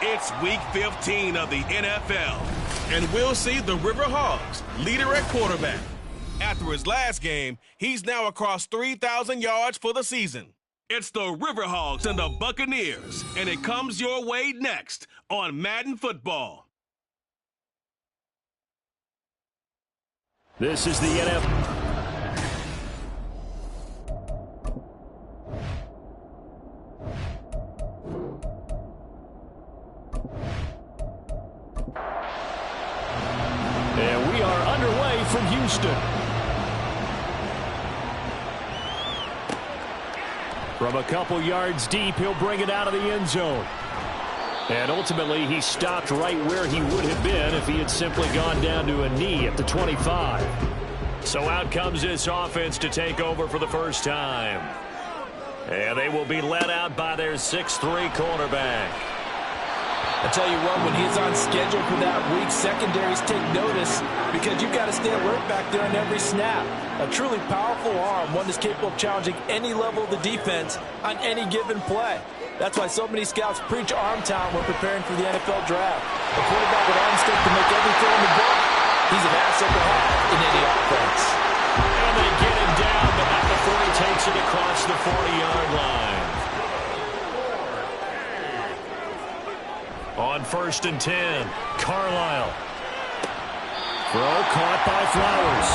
It's Week 15 of the NFL, and we'll see the River Hogs, leader at quarterback. After his last game, he's now across 3,000 yards for the season. It's the River Hogs and the Buccaneers, and it comes your way next on Madden Football. This is the NFL. And we are underway from Houston. From a couple yards deep, he'll bring it out of the end zone. And ultimately, he stopped right where he would have been if he had simply gone down to a knee at the 25. So out comes this offense to take over for the first time. And they will be led out by their 6'3" cornerback. I tell you what, when he's on schedule for that week, secondaries take notice because you've got to stay alert back there on every snap. A truly powerful arm, one that's capable of challenging any level of the defense on any given play. That's why so many scouts preach arm talent when preparing for the NFL draft. A quarterback with arm strength to make every throw in the book, he's an asset to have in any offense. And they get him down, but not before he takes it across the 40-yard line. On 1st and 10, Carlisle. Throw caught by Flowers.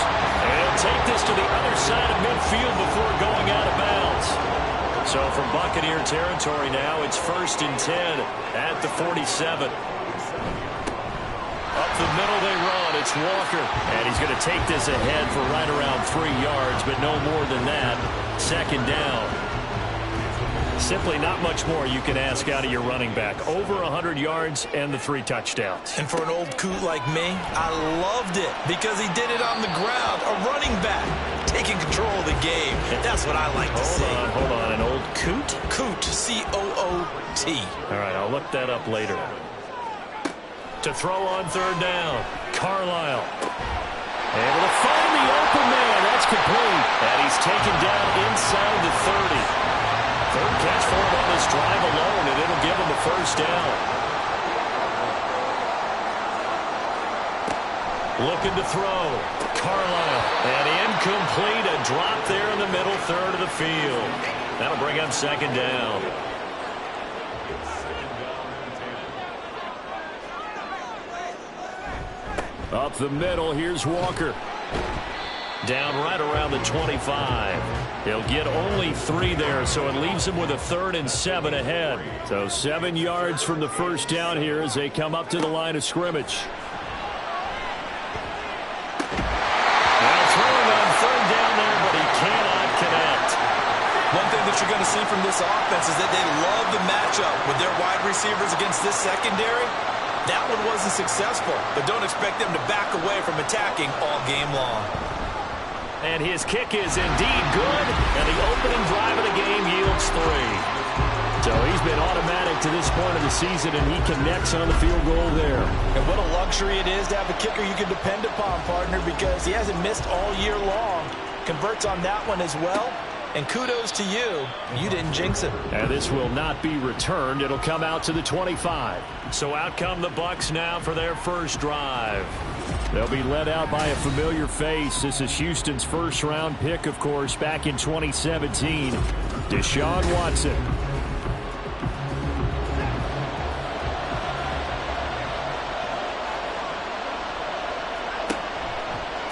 And take this to the other side of midfield before going out of bounds. So from Buccaneer territory now, it's 1st and 10 at the 47. Up the middle they run. It's Walker. And he's going to take this ahead for right around 3 yards, but no more than that. 2nd down. Simply not much more you can ask out of your running back. Over 100 yards and the 3 touchdowns. And for an old coot like me, I loved it because he did it on the ground. A running back taking control of the game. That's what I like to see. Hold on. An old coot? Coot. C-O-O-T. All right, I'll look that up later. To throw on 3rd down, Carlisle. Able to find the open man. That's complete. And he's taken down inside the 30. 3rd catch for him on this drive alone, and it'll give him a 1st down. Looking to throw. Carlisle. And incomplete. A drop there in the middle third of the field. That'll bring him 2nd down. Up the middle, here's Walker. Down right around the 25. He'll get only 3 there, so it leaves him with a 3rd and 7 ahead. So 7 yards from the 1st down here as they come up to the line of scrimmage. Now throwing on 3rd down there, but he cannot connect. One thing that you're going to see from this offense is that they love the matchup with their wide receivers against this secondary. That one wasn't successful, but don't expect them to back away from attacking all game long. And his kick is indeed good, and the opening drive of the game yields 3. So he's been automatic to this point of the season, and he connects on the field goal there. And what a luxury it is to have a kicker you can depend upon, partner, because he hasn't missed all year long. Converts on that one as well. And kudos to you. You didn't jinx it. And this will not be returned. It'll come out to the 25. So out come the Bucs now for their first drive. They'll be led out by a familiar face. This is Houston's first-round pick, of course, back in 2017. Deshaun Watson.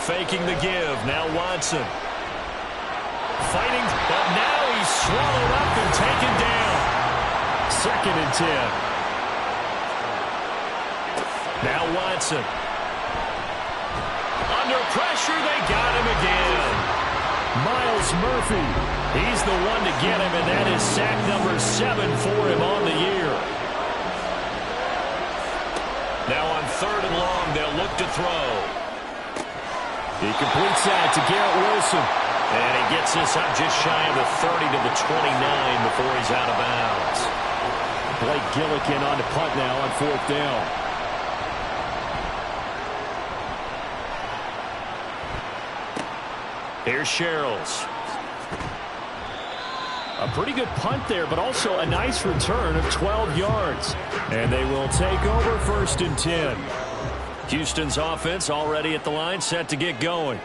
Faking the give. Now Watson. Fighting, but now he's swallowed up and taken down. 2nd and 10. Now Watson. Under pressure, they got him again. Myles Murphy. He's the one to get him, and that is sack number 7 for him on the year. Now on 3rd and long, they'll look to throw. He completes that to Garrett Wilson. And he gets this up just shy of the 30 to the 29 before he's out of bounds. Blake Gillikin on to punt now on 4th down. Here's Sherrills. A pretty good punt there, but also a nice return of 12 yards. And they will take over 1st and 10. Houston's offense already at the line, set to get going.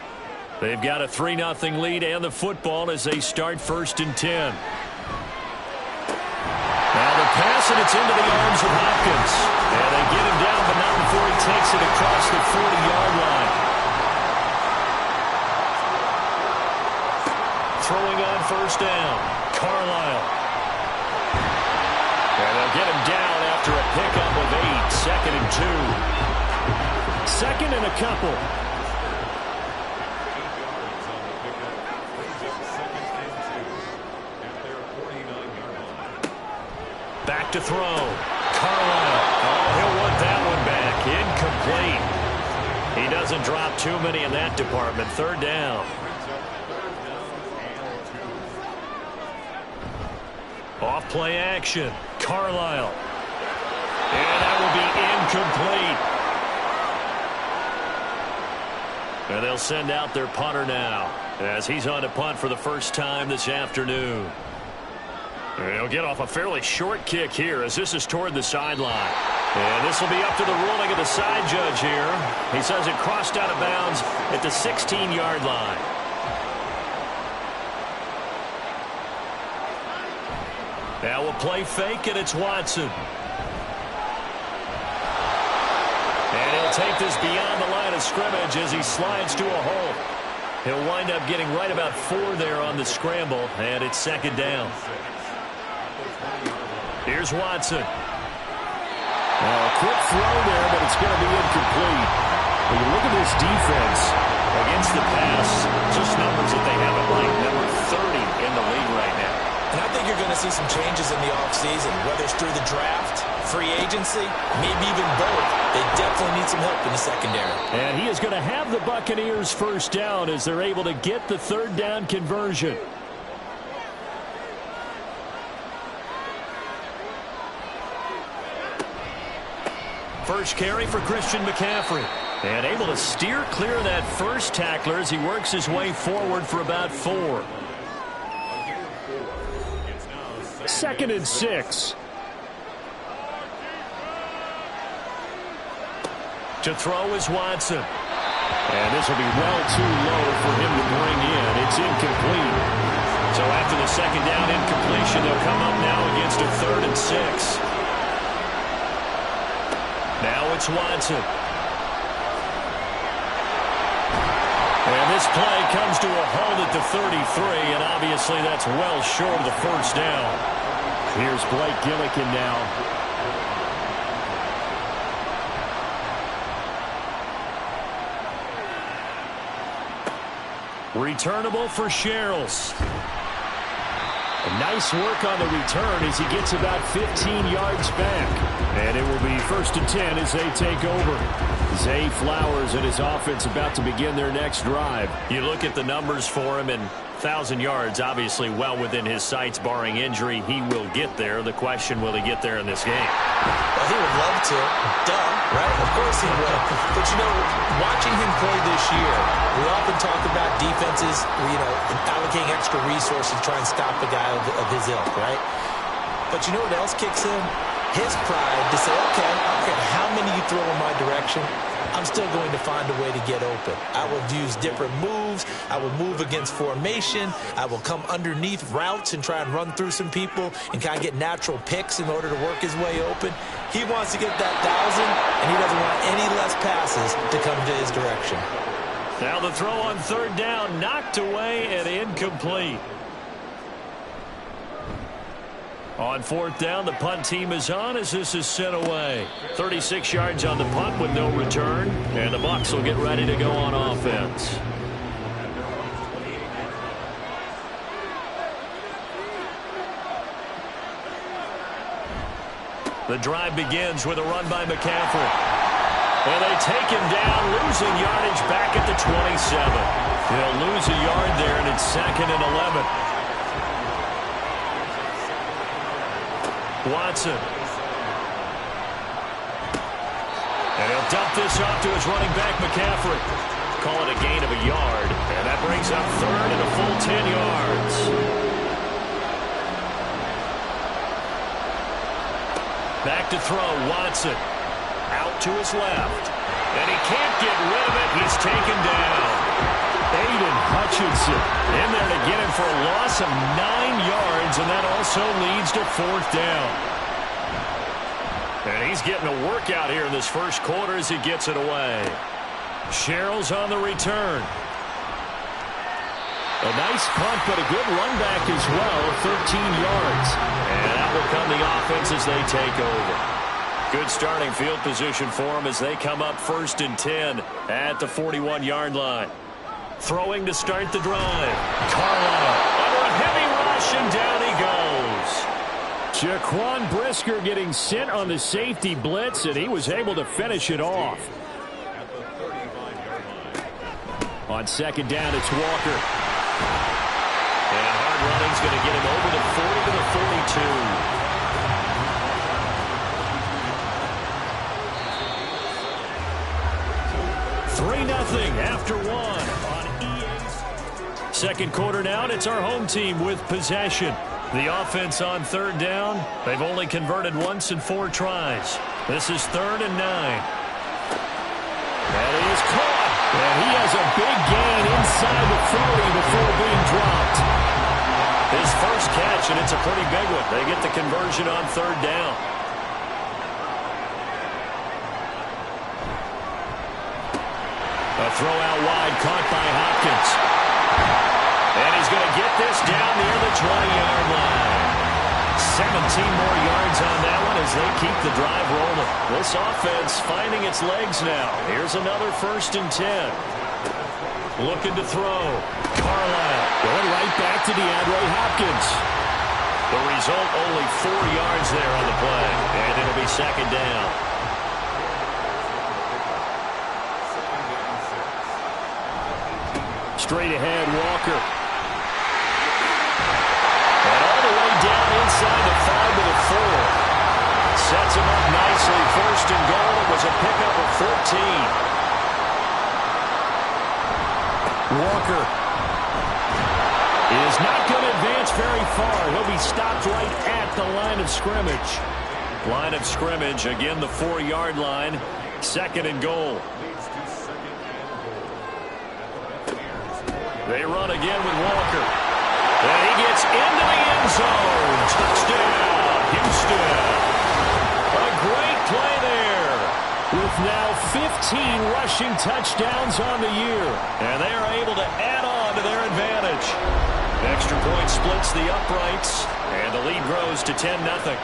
They've got a 3-0 lead and the football as they start 1st and 10. Now the pass, and it's into the arms of Hopkins. And they get him down, but not before he takes it across the 40-yard line. Throwing on 1st down, Carlisle. And they'll get him down after a pickup of 8, 2nd and 2. 2nd and a couple. Back to throw. Carlisle. Oh, he'll want that one back. Incomplete. He doesn't drop too many in that department. 3rd down. Off play action. Carlisle. And that will be incomplete. And they'll send out their punter now as he's on to punt for the first time this afternoon. He'll get off a fairly short kick here as this is toward the sideline. And this will be up to the ruling of the side judge here. He says it crossed out of bounds at the 16-yard line. Now we'll play fake, and it's Watson. And he'll take this beyond the line of scrimmage as he slides to a hole. He'll wind up getting right about 4 there on the scramble, and it's 2nd down. Here's Watson. Now a quick throw there, but it's going to be incomplete. When you look at this defense Against the pass, just numbers that they have at like number 30 in the league right now. And I think you're going to see some changes in the offseason, whether it's through the draft, free agency, maybe even both. They definitely need some help in the secondary. And he is going to have the Buccaneers 1st down as they're able to get the 3rd down conversion. First carry for Christian McCaffrey. And able to steer clear of that first tackler as he works his way forward for about 4. 2nd and 6. To throw is Watson. And this will be well too low for him to bring in. It's incomplete. So after the 2nd down incompletion, they'll come up now against a 3rd and 6. Now it's Watson. And this play comes to a halt at the 33, and obviously that's well short of the 1st down. Here's Blake Gillikin now. Returnable for Sherrills. Nice work on the return as he gets about 15 yards back. And it will be 1st and 10 as they take over. Zay Flowers and his offense about to begin their next drive. You look at the numbers for him, and 1,000 yards obviously well within his sights, barring injury. He will get there. The question, will he get there in this game? Well, he would love to. Duh, right? Of course he would. But, you know, watching him play this year, we often talk about defenses, allocating extra resources to try and stop a guy of his ilk, right? But you know what else kicks in? His pride to say, okay, I don't care how many you throw in my direction, I'm still going to find a way to get open. I will use different moves. I will move against formation. I will come underneath routes and try and run through some people and kind of get natural picks in order to work his way open. He wants to get that 1,000, and he doesn't want any less passes to come to his direction. Now the throw on 3rd down, knocked away and incomplete. On 4th down, the punt team is on as this is sent away. 36 yards on the punt with no return, and the Bucs will get ready to go on offense. The drive begins with a run by McCaffrey. And they take him down, losing yardage back at the 27. They'll lose a yard there, and it's 2nd and 11. Watson. And he'll dump this off to his running back, McCaffrey. Call it a gain of a yard. And that brings up 3rd and a full 10 yards. Back to throw, Watson. Out to his left. And he can't get rid of it. He's taken down. Aiden Hutchinson in there to get him for a loss of 9 yards, and that also leads to 4th down. And he's getting a workout here in this first quarter as he gets it away. Sherrill's on the return. A nice punt, but a good run back as well, 13 yards. And that will come the offense as they take over. Good starting field position for them as they come up 1st and 10 at the 41-yard line. Throwing to start the drive. Carlisle under a heavy rush, and down he goes. Jaquan Brisker getting sent on the safety blitz, and he was able to finish it off. On 2nd down, it's Walker. And hard running's going to get him over the 40 to the 42. 3-0 after 1 on EA's. Second quarter now, and it's our home team with possession. The offense on 3rd down. They've only converted once in 4 tries. This is 3rd and 9. That is caught. And he has a big gain inside the 40 before being dropped. His first catch, and it's a pretty big one. They get the conversion on 3rd down. A throw out wide, caught by Hopkins. And he's going to get this down near the 20-yard line. 17 more yards on that one as they keep the drive rolling. This offense finding its legs now. Here's another 1st and 10. Looking to throw. Carlisle going right back to DeAndre Hopkins. The result, only 4 yards there on the play. And it'll be 2nd down. Straight ahead, Walker. And all the way down inside the 5 to the 4. Sets him up nicely. 1st and goal. It was a pickup of 14. Walker is not going to advance very far. He'll be stopped right at the line of scrimmage. Line of scrimmage, again the 4-yard line. 2nd and goal. They run again with Walker. And he gets into the end zone. Touchdown, Houston. A great play there. With now 15 rushing touchdowns on the year. And they are able to add on to their advantage. Extra point splits the uprights. And the lead grows to 10-0.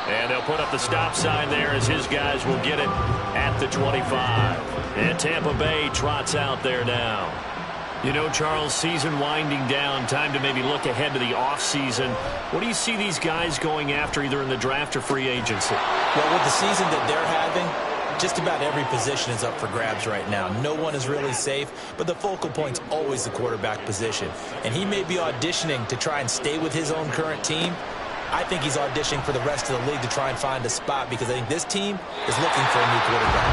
And they'll put up the stop sign there as his guys will get it at the 25. And Tampa Bay trots out there now. You know, Charles, season winding down, time to maybe look ahead to the offseason. What do you see these guys going after either in the draft or free agency? Well, with the season that they're having, just about every position is up for grabs right now. No one is really safe, but the focal point's always the quarterback position. And he may be auditioning to try and stay with his own current team. I think he's auditioning for the rest of the league to try and find a spot because I think this team is looking for a new quarterback.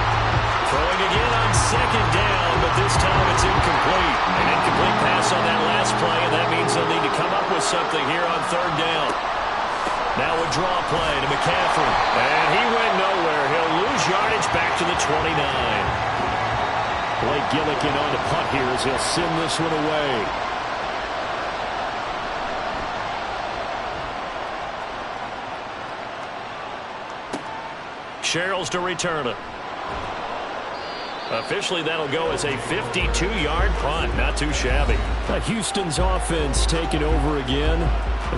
Throwing again on 2nd down, but this time it's incomplete. An incomplete pass on that last play, and that means they'll need to come up with something here on 3rd down. Now a draw play to McCaffrey. And he went nowhere. He'll lose yardage back to the 29. Blake Gillikin on the punt here as he'll send this one away. Sherrill's to return it. Officially, that'll go as a 52-yard punt. Not too shabby. Houston's offense taking over again.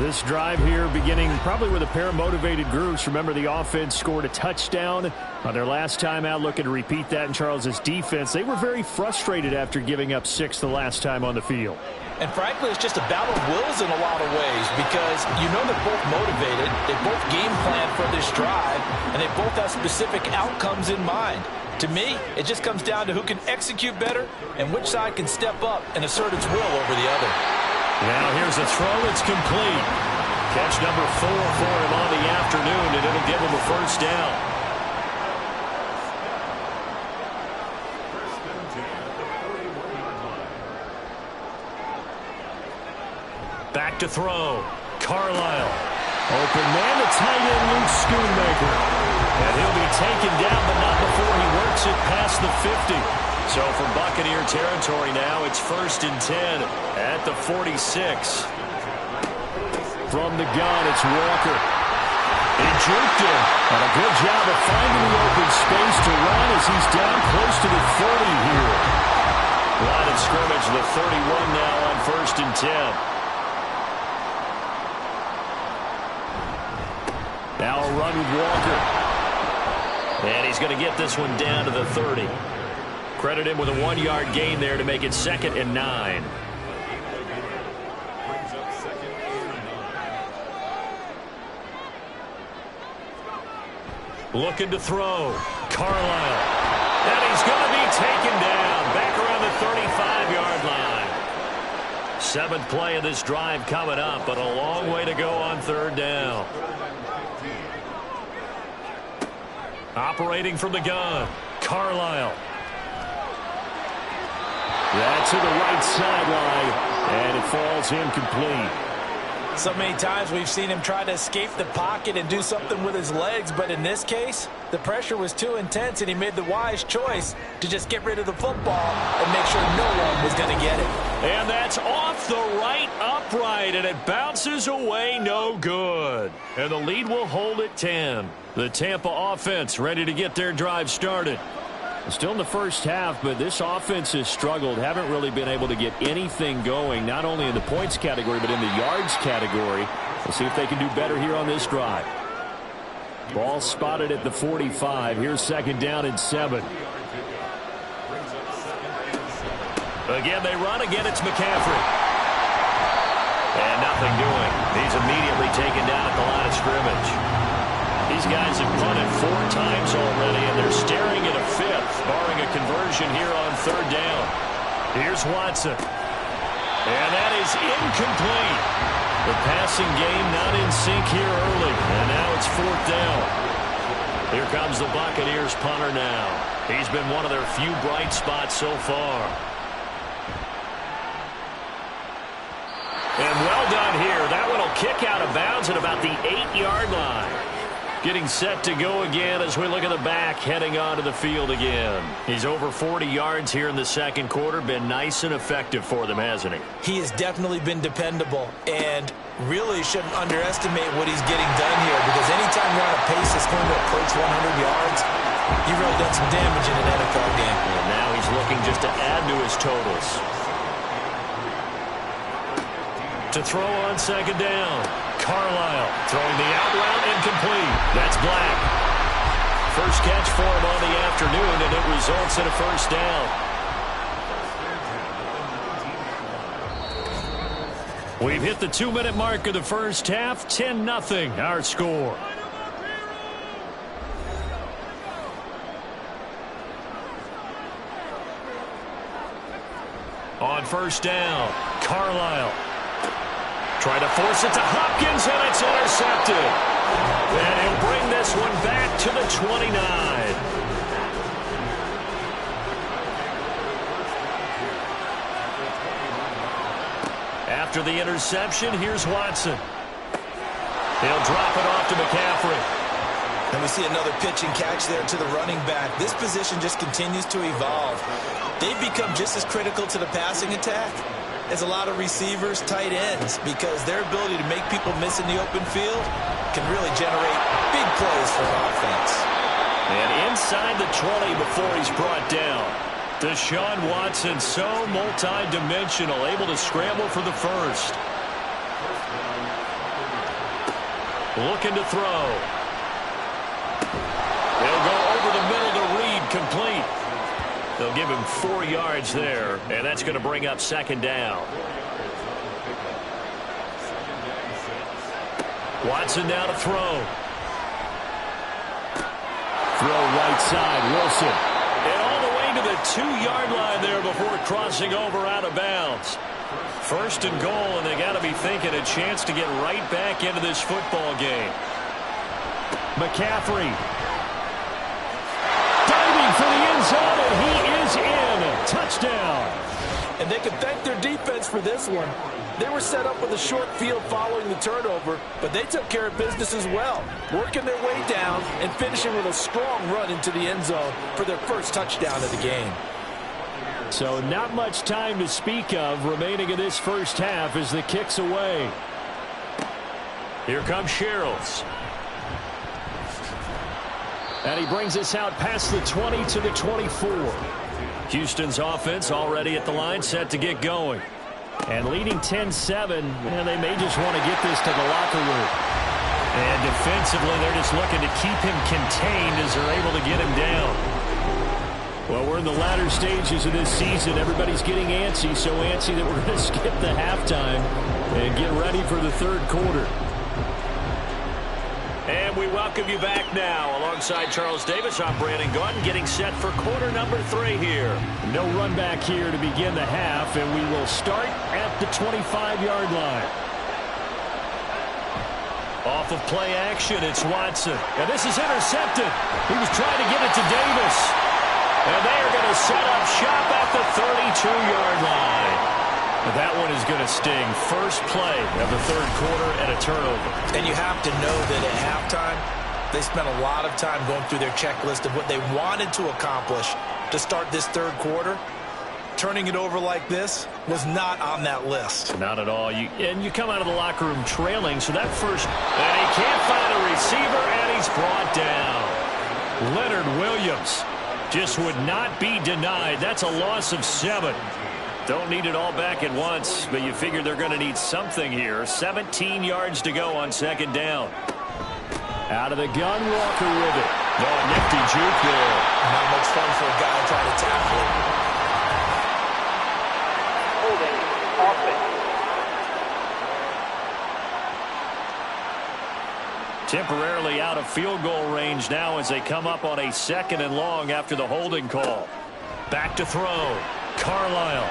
This drive here beginning probably with a pair of motivated groups. Remember, the offense scored a touchdown on their last time out. Looking to repeat that in Charles's defense. They were very frustrated after giving up 6 the last time on the field. And frankly, it's just a battle of wills in a lot of ways because you know they're both motivated. They both game plan for this drive, and they both have specific outcomes in mind. To me, it just comes down to who can execute better and which side can step up and assert its will over the other. Now here's a throw. It's complete. Catch number 4 for him on the afternoon, and it'll give him a 1st down. Back to throw. Carlisle. Open man, the tight end, Luke Schoonmaker. And he'll be taken down, but not before he works it past the 50. So from Buccaneer territory now, it's 1st and 10 at the 46. From the gun, it's Walker. He juked him. And a good job of finding the open space to run as he's down close to the 30 here. Line of scrimmage, the 31 now on 1st and 10. Now a run with Walker. And he's going to get this one down to the 30. Credit him with a 1-yard gain there to make it 2nd and 9. Looking to throw. Carlisle. And he's going to be taken down. Back around the 35-yard line. 7th play of this drive coming up, but a long way to go on 3rd down. Operating from the gun. Carlisle. That's to the right sideline, and it falls incomplete. So many times we've seen him try to escape the pocket and do something with his legs, but in this case, the pressure was too intense, and he made the wise choice to just get rid of the football and make sure no one was going to get it. And that's off the right upright, and it bounces away no good. And the lead will hold at 10. The Tampa offense ready to get their drive started. Still in the first half, but this offense has struggled. Haven't really been able to get anything going, not only in the points category, but in the yards category. We'll see if they can do better here on this drive. Ball spotted at the 45. Here's 2nd down and 7. Again, they run. Again, it's McCaffrey. And nothing doing. He's immediately taken down at the line of scrimmage. These guys have punted 4 times already, and they're staring at a 5th, barring a conversion here on 3rd down. Here's Watson. And that is incomplete. The passing game not in sync here early, and now it's 4th down. Here comes the Buccaneers punter now. He's been one of their few bright spots so far. And well done here. That one will kick out of bounds at about the 8-yard line. Getting set to go again as we look at the back, heading onto the field again. He's over 40 yards here in the 2nd quarter. Been nice and effective for them, hasn't he? He has definitely been dependable, and really shouldn't underestimate what he's getting done here, because anytime you're on a pace that's going to approach 100 yards, you've really done some damage in an NFL game. And now he's looking just to add to his totals. To throw on 2nd down. Carlisle throwing the out route, incomplete. That's Black. First catch for him on the afternoon, and it results in a 1st down. We've hit the 2-minute mark of the first half. 10-0 our score. On 1st down, Carlisle. Trying to force it to Hopkins, and it's intercepted. And he'll bring this one back to the 29. After the interception, here's Watson. He'll drop it off to McCaffrey. And we see another pitch and catch there to the running back. This position just continues to evolve. They've become just as critical to the passing attack as a lot of receivers, tight ends, because their ability to make people miss in the open field can really generate big plays for an offense. And inside the 20 before he's brought down. Deshaun Watson, so multi-dimensional, able to scramble for the first. Looking to throw. He'll go over the middle to Reed, complete. They'll give him 4 yards there, and that's going to bring up 2nd down. Watson now to throw. Throw right side, Wilson. And all the way to the 2-yard line there before crossing over out of bounds. 1st and goal, and they got to be thinking a chance to get right back into this football game. McCaffrey. Diving for the end zone, and he is in. Touchdown. And they can thank their defense for this one. They were set up with a short field following the turnover, but they took care of business as well, working their way down and finishing with a strong run into the end zone for their first touchdown of the game. So not much time to speak of remaining in this first half as the kick's away. Here comes Sherrills. And he brings us out past the 20 to the 24. Houston's offense already at the line, set to get going. And leading 10-7, and they may just want to get this to the locker room. And defensively, they're just looking to keep him contained as they're able to get him down. Well, we're in the latter stages of this season. Everybody's getting antsy, so antsy that we're going to skip the halftime and get ready for the third quarter. And we welcome you back now. Alongside Charles Davis, I'm Brandon Gaudin, getting set for quarter number 3 here. No run back here to begin the half, and we will start at the 25-yard line. Off of play action, it's Watson. And this is intercepted. He was trying to get it to Davis. And they are going to set up shop at the 32-yard line. That one is going to sting. First play of the third quarter and a turnover. And you have to know that at halftime, they spent a lot of time going through their checklist of what they wanted to accomplish to start this third quarter. Turning it over like this was not on that list. Not at all. And you come out of the locker room trailing, so that first... And he can't find a receiver, and he's brought down. Leonard Williams just would not be denied. That's a loss of 7. Don't need it all back at once, but you figure they're going to need something here. 17 yards to go on second down. Out of the gun, Walker with it. No, nifty juke there. Not much fun for a guy trying to tackle it. Holding offense. Temporarily out of field goal range now as they come up on a 2nd and long after the holding call. Back to throw. Carlisle.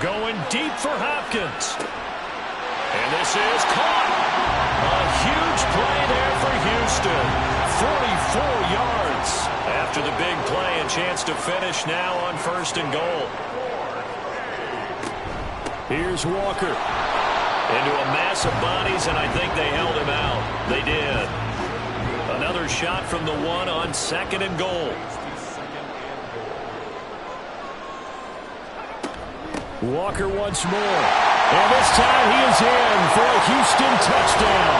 Going deep for Hopkins. And this is caught. A huge play there for Houston. 44 yards. After the big play, a chance to finish now on 1st and goal. Here's Walker. Into a mass of bodies, and I think they held him out. They did. Another shot from the 1 on 2nd and goal. Walker once more. And this time he is in for a Houston touchdown.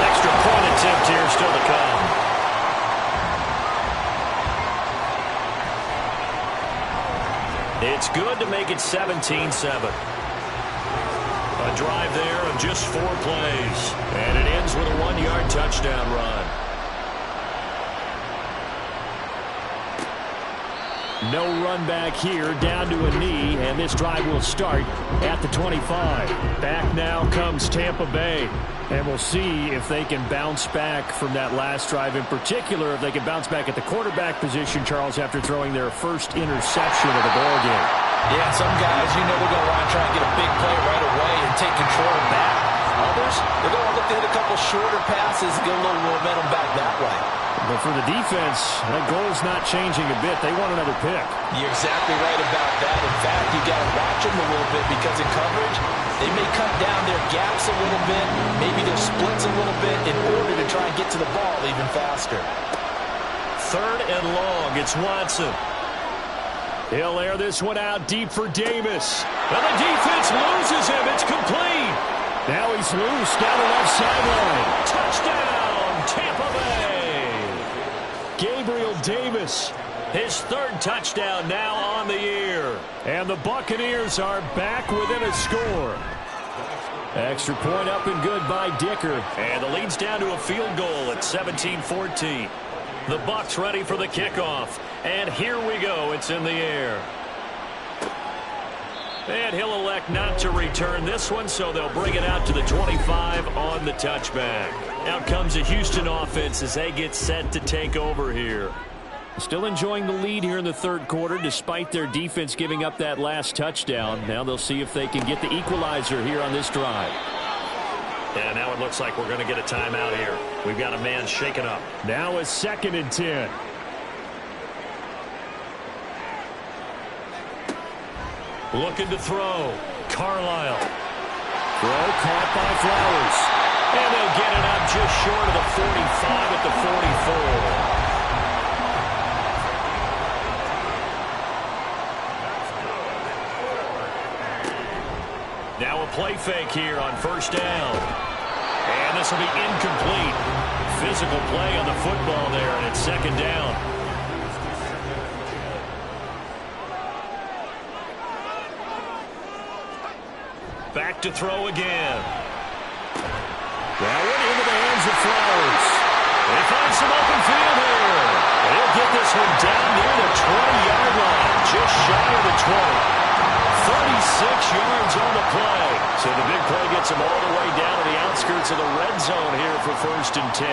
Extra point attempt here still to come. It's good to make it 17-7. A drive there of just 4 plays. And it ends with a 1-yard touchdown run. No run back here, down to a knee, and this drive will start at the 25. Back now comes Tampa Bay, and we'll see if they can bounce back from that last drive. In particular, if they can bounce back at the quarterback position, Charles, after throwing their first interception of the ballgame. Yeah, some guys, you know, they're going to want to try and get a big play right away and take control of that. Others, they're going to look to hit a couple shorter passes and get a little momentum back that way. But for the defense, that goal's not changing a bit. They want another pick. You're exactly right about that. In fact, you got to watch them a little bit because in coverage, they may cut down their gaps a little bit, maybe their splits a little bit in order to try and get to the ball even faster. 3rd and long, it's Watson. He'll air this one out deep for Davis. And the defense loses him. It's complete. Now he's loose down the left sideline. Touchdown, Tampa Bay. Gabriel Davis, his 3rd touchdown now on the year. And the Buccaneers are back within a score. Extra point up and good by Dicker. And the lead's down to a field goal at 17-14. The Bucs ready for the kickoff. And here we go. It's in the air. And he'll elect not to return this one, so they'll bring it out to the 25 on the touchback. Out comes a Houston offense as they get set to take over here. Still enjoying the lead here in the third quarter, despite their defense giving up that last touchdown. Now they'll see if they can get the equalizer here on this drive. And now it looks like we're going to get a timeout here. We've got a man shaken up. Now a 2nd and 10. Looking to throw. Carlisle. Throw caught by Flowers. And they'll get it up just short of the 45 at the 44. Now a play fake here on first down. And this will be incomplete. Physical play on the football there, and it's second down. Back to throw again. That went into the hands of Flowers. They find some open field here. They'll get this one down near the 20-yard line, just shy of the 20. 36 yards on the play. So the big play gets him all the way down to the outskirts of the red zone here for first and 10.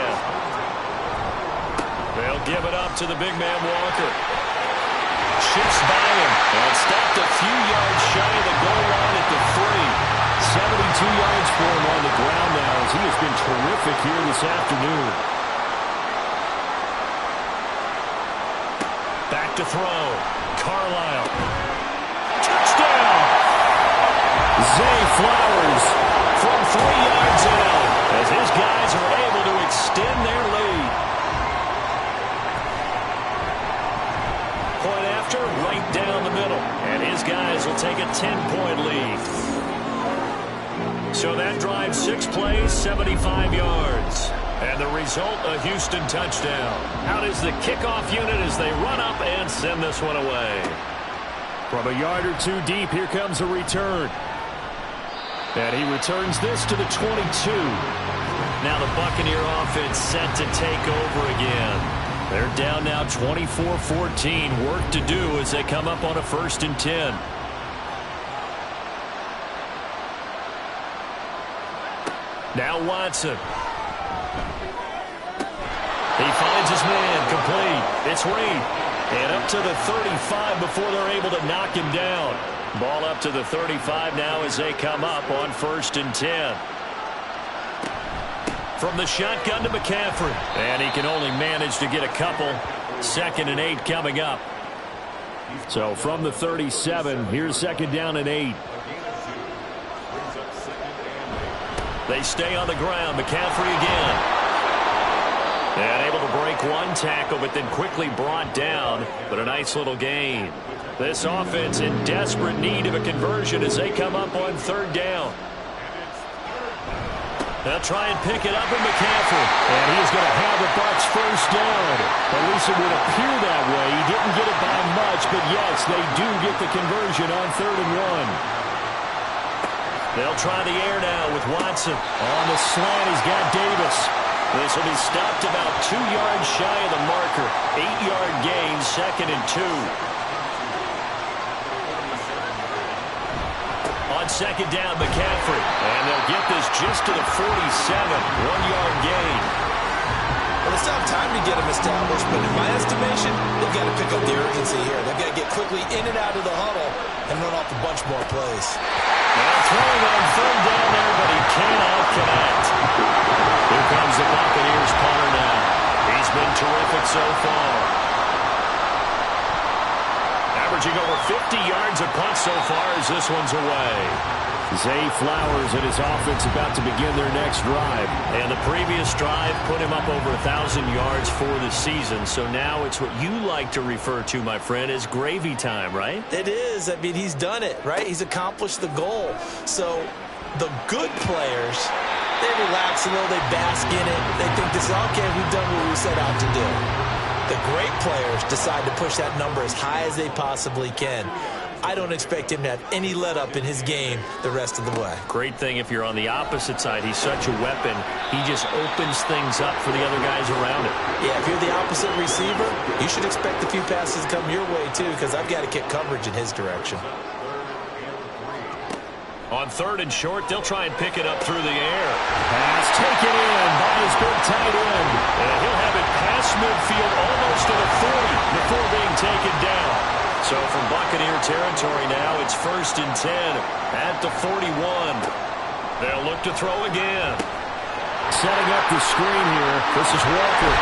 They'll give it up to the big man Walker. Shifts by him and stopped a few yards shy of the goal line at the 3. 72 yards for him on the ground now as he has been terrific here this afternoon. Back to throw. Carlisle. Touchdown! Zay Flowers from 3 yards out as his guys are able to extend their lead. Point after, right down the middle. And his guys will take a 10-point lead. So that drive 6 plays, 75 yards. And the result, a Houston touchdown. Out is the kickoff unit as they run up and send this one away. From a yard or two deep, here comes a return. And he returns this to the 22. Now the Buccaneer offense set to take over again. They're down now 24-14. Work to do as they come up on a first and 10. Now Watson. He finds his man complete. It's Reed. And up to the 35 before they're able to knock him down. Ball up to the 35 now as they come up on first and 10. From the shotgun to McCaffrey. And he can only manage to get a couple. Second and 8 coming up. So from the 37, here's second down and 8. They stay on the ground. McCaffrey again. And able to break one tackle, but then quickly brought down. But a nice little gain. This offense in desperate need of a conversion as they come up on third down. They'll try and pick it up in McCaffrey. And he's going to have the Bucs first down. At least it would appear that way. He didn't get it by much, but yes, they do get the conversion on 3rd and 1. They'll try the air now with Watson. On the slant, he's got Davis. This will be stopped about 2 yards shy of the marker. 8-yard gain, second and 2. On second down, McCaffrey. And they'll get this just to the 47. 1-yard gain. Well, it's not time to get him established, but in my estimation, they've got to pick up the urgency here. They've got to get quickly in and out of the huddle and run off a bunch more plays. Now throwing on third down there, but he cannot connect. Here comes the Buccaneers punter now. He's been terrific so far. Averaging over 50 yards a punt so far as this one's away. Zay Flowers and his offense about to begin their next drive. And the previous drive put him up over 1,000 yards for the season. So now it's what you like to refer to, my friend, as gravy time, right? It is. I mean, he's done it, right? He's accomplished the goal. So the good players, they relax a little, they bask in it. They think this is, okay, we've done what we set out to do. The great players decide to push that number as high as they possibly can. I don't expect him to have any let-up in his game the rest of the way. Great thing if you're on the opposite side. He's such a weapon. He just opens things up for the other guys around him. Yeah, if you're the opposite receiver, you should expect a few passes to come your way, too, because I've got to kick coverage in his direction. On third and short, they'll try and pick it up through the air. Pass taken in by his big tight end. And he'll have it past midfield almost to the 40 before being taken down. So from Buccaneer territory now, it's first and 10 at the 41. They'll look to throw again. Setting up the screen here. This is Walker.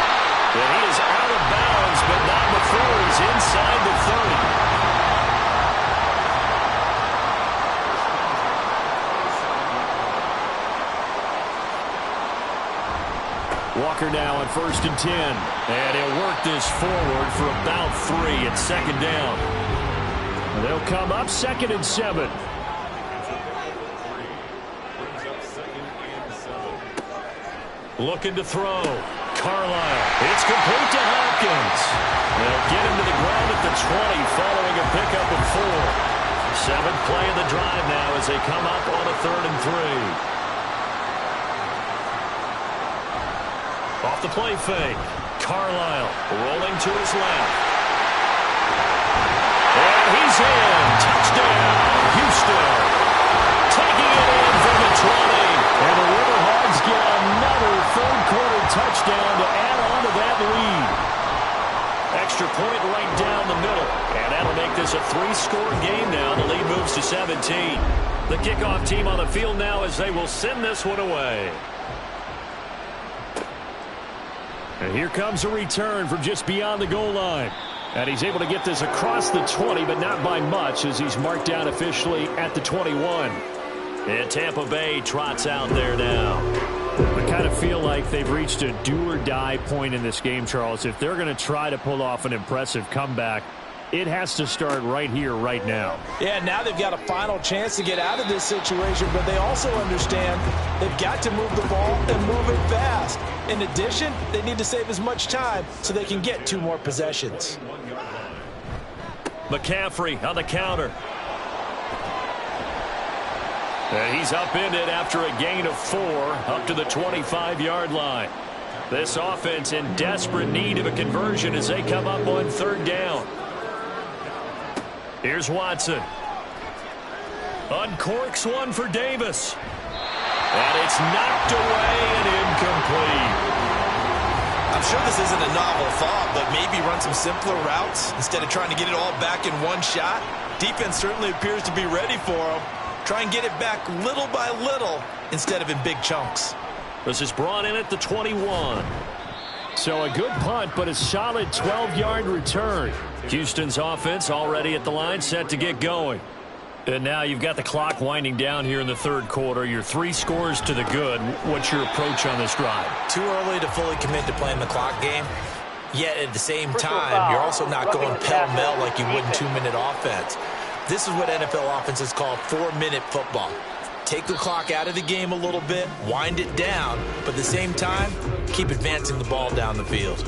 And he is out of bounds, but not before he's inside the 30. Walker now on 1st and 10. And he'll work this forward for about 3 at 2nd down. And they'll come up 2nd and 7. Looking to throw. Carlisle. It's complete to Hopkins. They'll get him to the ground at the 20 following a pickup of 4. 7th play of the drive now as they come up on a 3rd and 3. Off the play fake. Carlisle rolling to his left. And he's in. Touchdown, Houston. Taking it in from the 20. And the River Hogs get another third-quarter touchdown to add on to that lead. Extra point right down the middle. And that'll make this a 3-score game now. The lead moves to 17. The kickoff team on the field now as they will send this one away. And here comes a return from just beyond the goal line. And he's able to get this across the 20, but not by much as he's marked down officially at the 21. And Tampa Bay trots out there now. I kind of feel like they've reached a do-or-die point in this game, Charles. If they're going to try to pull off an impressive comeback, it has to start right here, right now. Yeah, now they've got a final chance to get out of this situation, but they also understand they've got to move the ball and move it fast. In addition, they need to save as much time so they can get 2 more possessions. McCaffrey on the counter. And he's upended after a gain of 4 up to the 25-yard line. This offense in desperate need of a conversion as they come up on 3rd down. Here's Watson. Uncorks one for Davis. And it's knocked away and incomplete. I'm sure this isn't a novel thought, but maybe run some simpler routes instead of trying to get it all back in one shot. Defense certainly appears to be ready for him. Try and get it back little by little instead of in big chunks. This is brought in at the 21. So a good punt, but a solid 12-yard return. Houston's offense already at the line, set to get going. And now you've got the clock winding down here in the 3rd quarter. You're 3 scores to the good. What's your approach on this drive? Too early to fully commit to playing the clock game. Yet at the same time, you're also not going pell-mell like you would in 2-minute offense. This is what NFL offenses call 4-minute football. Take the clock out of the game a little bit, wind it down, but at the same time, keep advancing the ball down the field.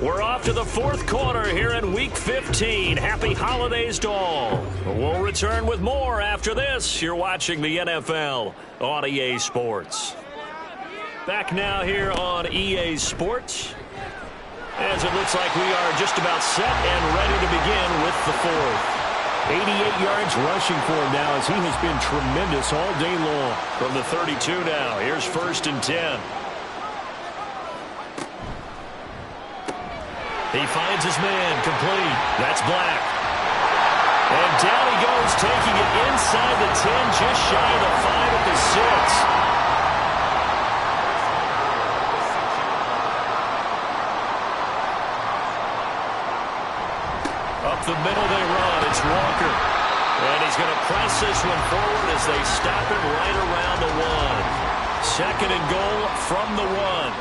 We're off to the 4th quarter here in Week 15. Happy holidays to all. We'll return with more after this. You're watching the NFL on EA Sports. Back now here on EA Sports, as it looks like we are just about set and ready to begin with the 4th. 88 yards rushing for him now as he has been tremendous all day long. From the 32 now, here's 1st and 10. He finds his man, complete. That's Black. And down he goes, taking it inside the 10, just shy of the 5 at the 6. Up the middle they run. It's Walker. And he's going to press this one forward as they stop him right around the 1. 2nd and goal from the 1.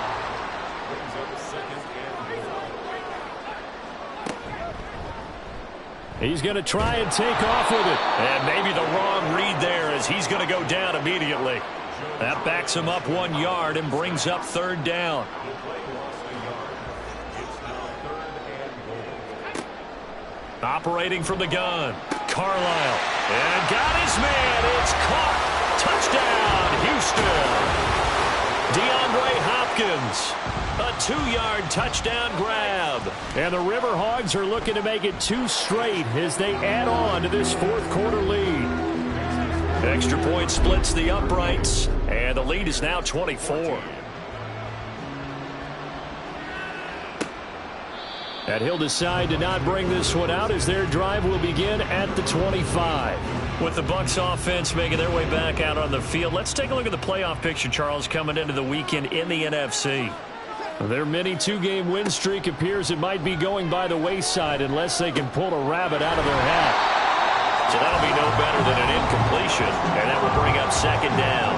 He's going to try and take off with it. And maybe the wrong read there as he's going to go down immediately. That backs him up 1 yard and brings up 3rd down. Operating from the gun, Carlisle. And got his man. It's caught. Touchdown, Houston. DeAndre Hopkins. A 2-yard touchdown grab. And the River Hogs are looking to make it 2 straight as they add on to this 4th quarter lead. Extra point splits the uprights, and the lead is now 24. And he'll decide to not bring this one out as their drive will begin at the 25. With the Bucs offense making their way back out on the field, let's take a look at the playoff picture, Charles, coming into the weekend in the NFC. Their mini 2-game win streak appears it might be going by the wayside unless they can pull a rabbit out of their hat. So that'll be no better than an incompletion, and that will bring up 2nd down.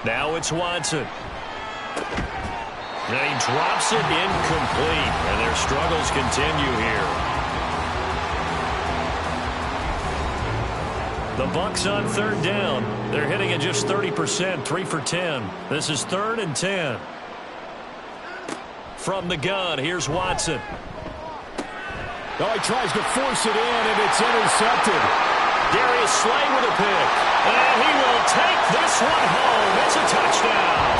Now it's Watson. And he drops it incomplete. And their struggles continue here. The Bucs on third down. They're hitting at just 30%, 3 for 10. This is 3rd and 10. From the gun, here's Watson. Oh, he tries to force it in, and it's intercepted. Darius Slay with a pick. And he will take this one home. It's a touchdown.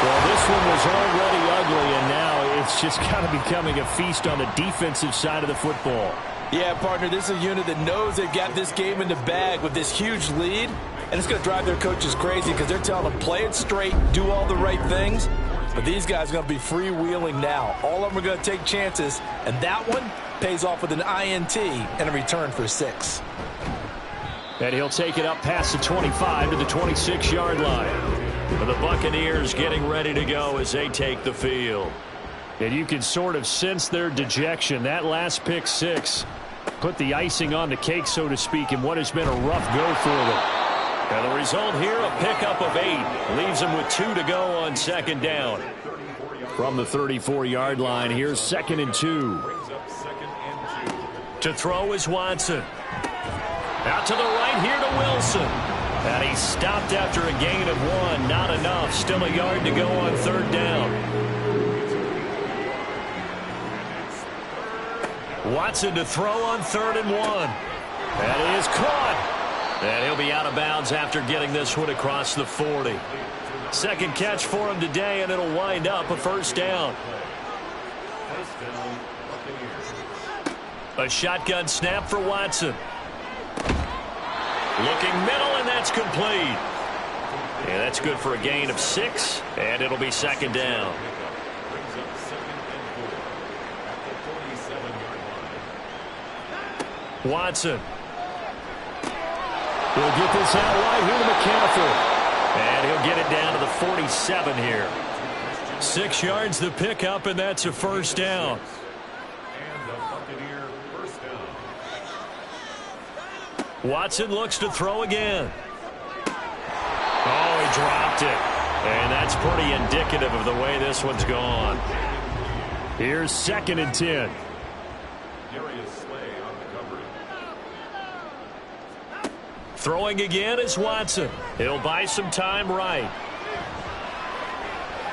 Well, this one was already ugly, and now it's just kind of becoming a feast on the defensive side of the football. Yeah, partner, this is a unit that knows they've got this game in the bag with this huge lead, and it's going to drive their coaches crazy because they're telling them play it straight, do all the right things. But these guys are going to be freewheeling now. All of them are going to take chances, and that one pays off with an INT and a return for 6. And he'll take it up past the 25 to the 26-yard line. And the Buccaneers getting ready to go as they take the field. And you can sort of sense their dejection. That last pick 6 put the icing on the cake, so to speak, in what has been a rough go for them. And the result here, a pickup of 8. Leaves them with 2 to go on second down. From the 34-yard line, here's 2nd and 2. To throw is Watson. Out to the right here to Wilson. And he stopped after a gain of 1. Not enough. Still a yard to go on third down. Watson to throw on 3rd and 1. That is caught. And he'll be out of bounds after getting this one across the 40. Second catch for him today, and it'll wind up a first down. A shotgun snap for Watson. Looking middle, and that's complete. Yeah, that's good for a gain of 6, and it'll be second down. Watson. He'll get this out right here to McCaffrey. And he'll get it down to the 47 here. 6 yards the pickup, and that's a first down. Watson looks to throw again. Oh, he dropped it. And that's pretty indicative of the way this one's gone. Here's 2nd and 10. Throwing again is Watson. He'll buy some time right.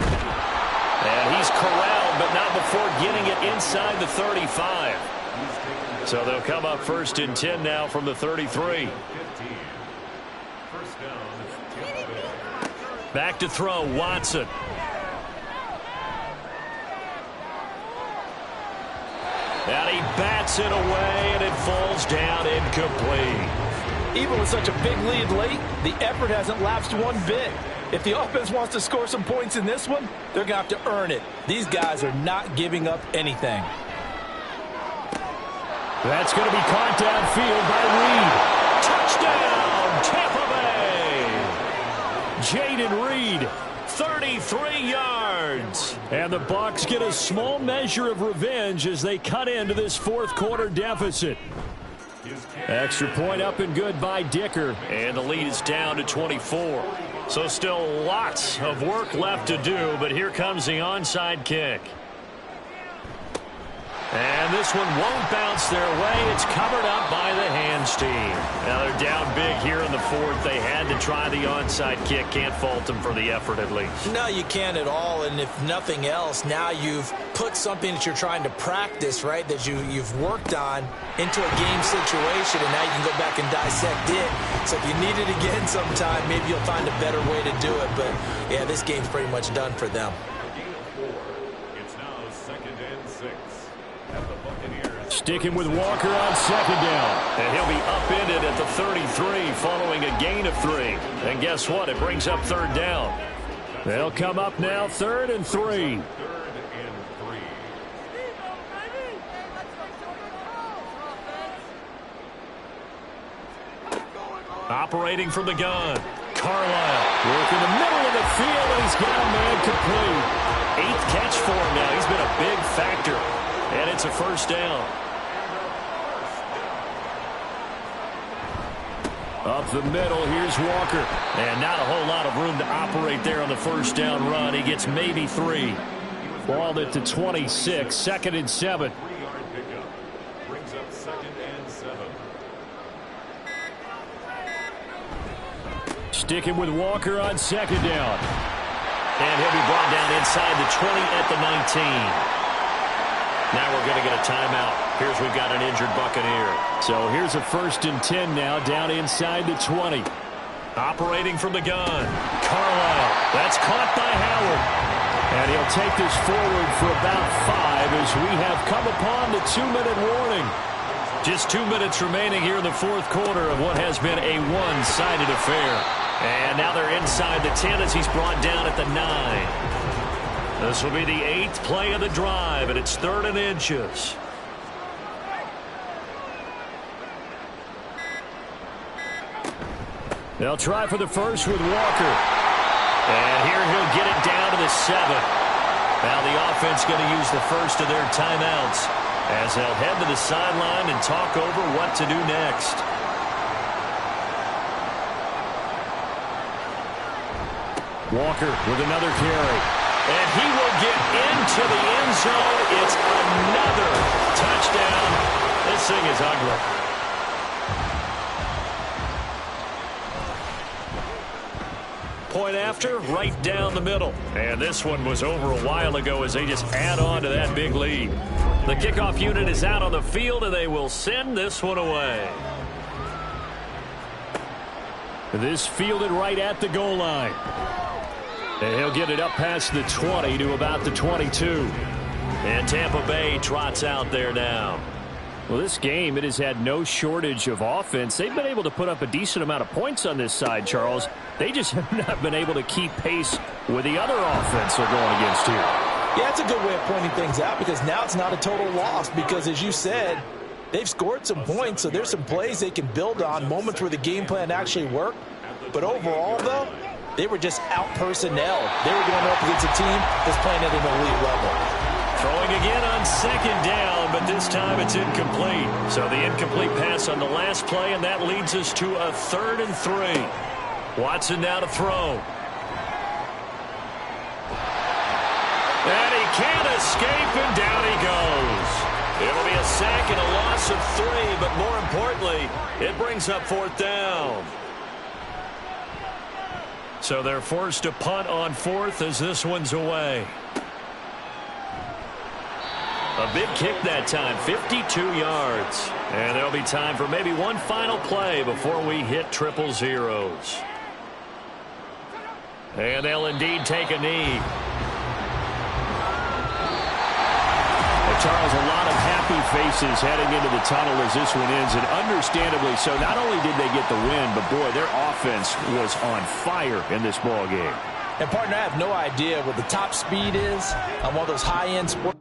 And he's corralled, but not before getting it inside the 35. So they'll come up 1st and 10 now from the 33. Back to throw, Watson. And he bats it away, and it falls down incomplete. Even with such a big lead late, the effort hasn't lapsed one bit. If the offense wants to score some points in this one, they're going to have to earn it. These guys are not giving up anything. That's going to be caught downfield by Reed. Touchdown, Tampa Bay. Jaden Reed, 33 yards. And the Bucs get a small measure of revenge as they cut into this 4th quarter deficit. Extra point up and good by Dicker. And the lead is down to 24. So still lots of work left to do, but here comes the onside kick. And this one won't bounce their way. It's covered up by the hands team. Now they're down big here in the 4th. They had to try the onside kick. Can't fault them for the effort at least. No, you can't at all. And if nothing else, now you've put something that you're trying to practice, right, that you've worked on into a game situation, and now you can go back and dissect it. So if you need it again sometime, maybe you'll find a better way to do it. But, yeah, this game's pretty much done for them. Sticking with Walker on 2nd down. And he'll be upended at the 33 following a gain of 3. And guess what? It brings up 3rd down. They'll come up now 3rd and 3. Operating from the gun. Carlisle. Work in the middle of the field, and he's got a man complete. 8th catch for him now. He's been a big factor. And it's a first down. Up the middle, here's Walker. And not a whole lot of room to operate there on the first down run. He gets maybe 3. Balled at the 26, 2nd and 7. Brings up 2nd and 7. Sticking with Walker on 2nd down. And he'll be brought down inside the 20 at the 19. Now we're going to get a timeout. Here's we've got an injured Buccaneer. So here's a 1st and 10 now down inside the 20. Operating from the gun. Carlisle. That's caught by Howard. And he'll take this forward for about 5 as we have come upon the 2-minute warning. Just 2 minutes remaining here in the 4th quarter of what has been a one-sided affair. And now they're inside the 10 as he's brought down at the 9. This will be the 8th play of the drive, and it's 3rd and inches. They'll try for the first with Walker. And here he'll get it down to the 7. Now the offense going to use the first of their timeouts as they'll head to the sideline and talk over what to do next. Walker with another carry. And he will get into the end zone. It's another touchdown. This thing is ugly. Point after, right down the middle. And this one was over a while ago as they just add on to that big lead. The kickoff unit is out on the field, and they will send this one away. This fielded right at the goal line. And he'll get it up past the 20 to about the 22. And Tampa Bay trots out there now. Well, this game, it has had no shortage of offense. They've been able to put up a decent amount of points on this side, Charles. They just have not been able to keep pace with the other offense they're going against here. Yeah, it's a good way of pointing things out because now it's not a total loss because, as you said, they've scored some points, so there's some plays they can build on, moments where the game plan actually worked. But overall, though, they were just out-personnel. They were going up against a team that's playing at an elite level. Throwing again on 2nd down, but this time it's incomplete. So the incomplete pass on the last play, and that leads us to a 3rd and 3. Watson now to throw. And he can't escape, and down he goes. It'll be a sack and a loss of 3, but more importantly, it brings up 4th down. So they're forced to punt on 4th as this one's away. A big kick that time, 52 yards. And there'll be time for maybe one final play before we hit 000. And they'll indeed take a knee. Charles, a lot of happy faces heading into the tunnel as this one ends, and understandably so. Not only did they get the win, but boy, their offense was on fire in this ball game. And partner, I have no idea what the top speed is on one of those high-end sports.